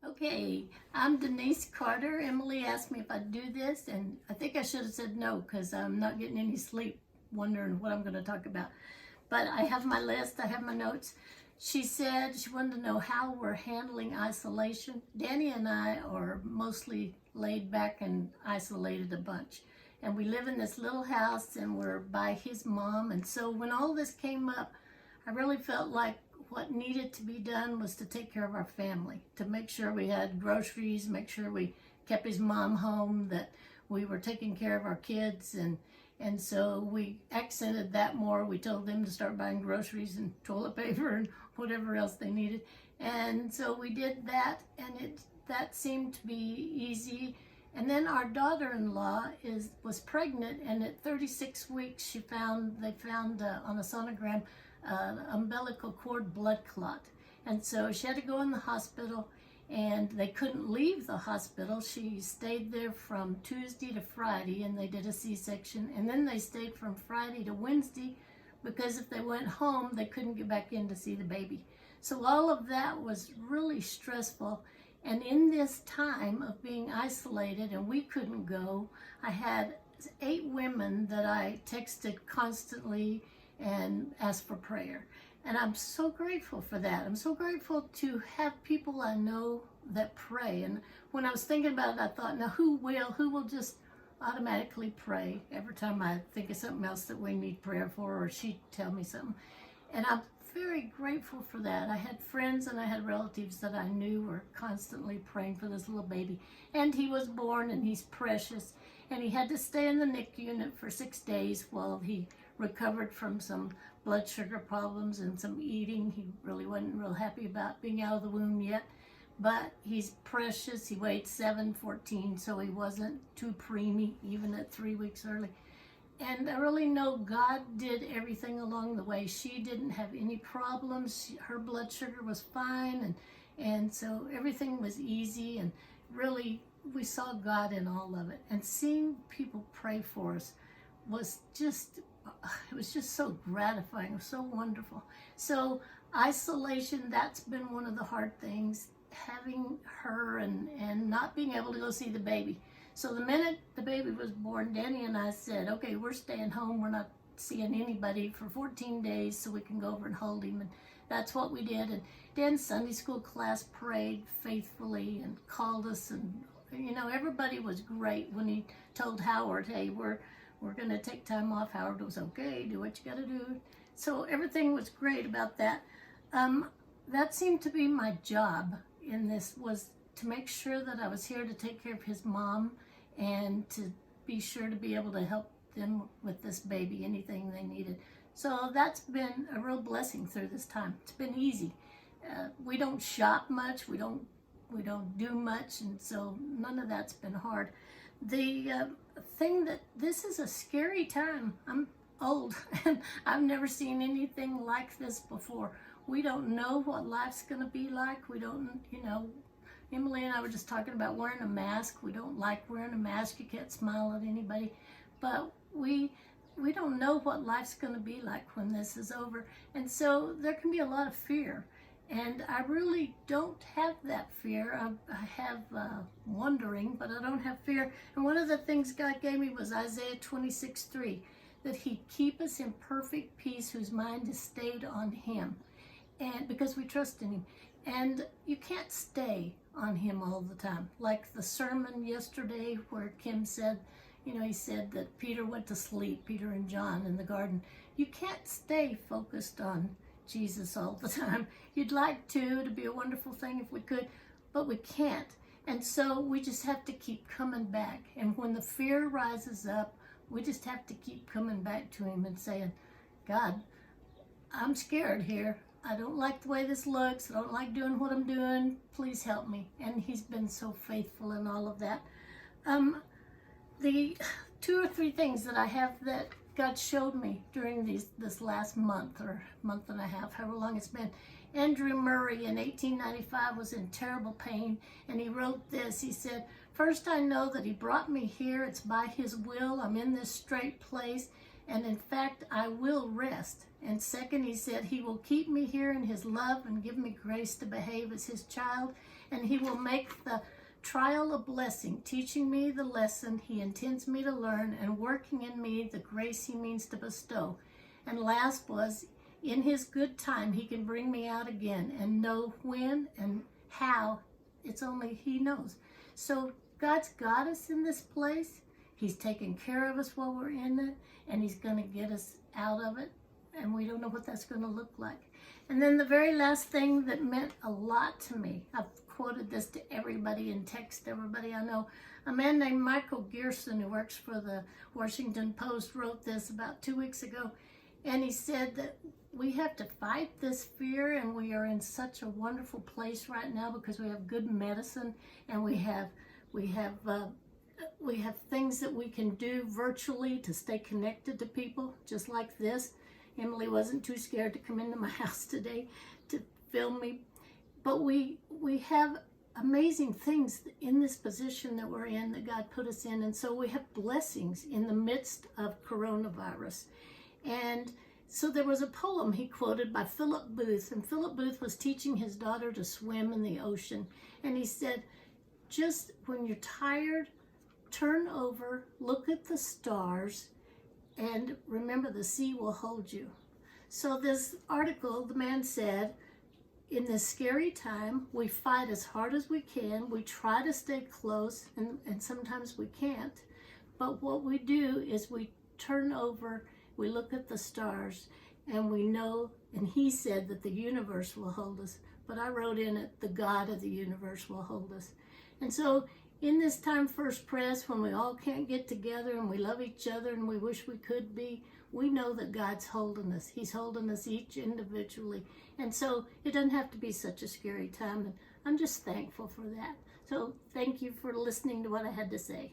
Okay, I'm Denise Carter. Emily asked me if I'd do this, and I think I should have said no because I'm not getting any sleep wondering what I'm going to talk about. But I have my list, I have my notes. She said she wanted to know how we're handling isolation. Danny and I are mostly laid back and isolated a bunch. And we live in this little house and we're by his mom. And so when all this came up, I really felt like what needed to be done was to take care of our family, to make sure we had groceries, make sure we kept his mom home, that we were taking care of our kids, and so we accented that more. We told them to start buying groceries and toilet paper and whatever else they needed. And so we did that, and that seemed to be easy. And then our daughter-in-law was pregnant, and at 36 weeks they found on a sonogram umbilical cord blood clot. And so she had to go in the hospital, and they couldn't leave the hospital. She stayed there from Tuesday to Friday, and they did a C-section, and then they stayed from Friday to Wednesday because if they went home, they couldn't get back in to see the baby. So all of that was really stressful. And in this time of being isolated and we couldn't go, I had 8 women that I texted constantly and asked for prayer. And I'm so grateful for that. I'm so grateful to have people I know that pray. And when I was thinking about it, I thought, now who will just automatically pray every time I think of something else that we need prayer for, or she'd tell me something. And I'm very grateful for that. I had friends and I had relatives that I knew were constantly praying for this little baby. And he was born and he's precious. And he had to stay in the NICU unit for 6 days while he recovered from some blood sugar problems and some eating. He really wasn't real happy about being out of the womb yet. But he's precious. He weighed 7'14", so he wasn't too preemie, even at 3 weeks early. And I really know God did everything along the way. She didn't have any problems. Her blood sugar was fine, and so everything was easy, and really we saw God in all of it. And seeing people pray for us was just, it was just so gratifying. It was so wonderful. So isolation, that's been one of the hard things, having her and not being able to go see the baby. So the minute the baby was born, Danny and I said, okay, we're staying home. We're not seeing anybody for 14 days so we can go over and hold him. And that's what we did. And Dan's Sunday school class prayed faithfully and called us. And, you know, everybody was great when he told Howard, hey, we're going to take time off. Howard was okay, do what you got to do. So everything was great about that. That seemed to be my job in this, was to make sure that I was here to take care of his mom and to be sure to be able to help them with this baby, anything they needed. So that's been a real blessing through this time. It's been easy. We don't shop much, we don't do much, and so none of that's been hard. The thing that this is a scary time. I'm old and I've never seen anything like this before. We don't know what life's going to be like. We don't, you know, Emily and I were just talking about wearing a mask. We don't like wearing a mask. You can't smile at anybody. But we don't know what life's going to be like when this is over. And so there can be a lot of fear. And I really don't have that fear. I have wondering, but I don't have fear. And one of the things God gave me was Isaiah 26:3, that he'd keep us in perfect peace whose mind is stayed on him. And because we trust in him. And you can't stay on him all the time. Like the sermon yesterday where Kim said, you know, he said that Peter went to sleep, Peter and John in the garden. You can't stay focused on Jesus all the time. You'd like to be a wonderful thing if we could, but we can't. And so we just have to keep coming back. And when the fear rises up, we just have to keep coming back to him and saying, God, I'm scared here. I don't like the way this looks. I don't like doing what I'm doing. Please help me. And he's been so faithful in all of that. The 2 or 3 things that I have that God showed me during this last month or month and a half, however long it's been. Andrew Murray in 1895 was in terrible pain, and he wrote this. He said, first I know that he brought me here. It's by his will. I'm in this straight place, and in fact, I will rest. And second, he said, he will keep me here in his love and give me grace to behave as his child. And he will make the trial a blessing, teaching me the lesson he intends me to learn and working in me the grace he means to bestow. And last was, in his good time, he can bring me out again and know when and how. It's only he knows. So God's got us in this place. He's taking care of us while we're in it, and he's going to get us out of it. And we don't know what that's going to look like. And then the very last thing that meant a lot to me, I've quoted this to everybody and text everybody I know. A man named Michael Gerson, who works for the Washington Post, wrote this about 2 weeks ago. And he said that we have to fight this fear, and we are in such a wonderful place right now because we have good medicine, and we have things that we can do virtually to stay connected to people, just like this. Emily wasn't too scared to come into my house today to film me. But we have amazing things in this position that we're in, that God put us in. And so we have blessings in the midst of coronavirus. And so there was a poem he quoted by Philip Booth. And Philip Booth was teaching his daughter to swim in the ocean. And he said, just when you're tired, turn over, look at the stars, and remember, the sea will hold you. So this article, the man said, in this scary time, we fight as hard as we can. We try to stay close, and sometimes we can't. But what we do is we turn over, we look at the stars, and we know, and he said that the universe will hold us. But I wrote in it, the God of the universe will hold us. And so in this time, First Press, when we all can't get together and we love each other and we wish we could be, we know that God's holding us. He's holding us each individually. And so it doesn't have to be such a scary time. And I'm just thankful for that. So thank you for listening to what I had to say.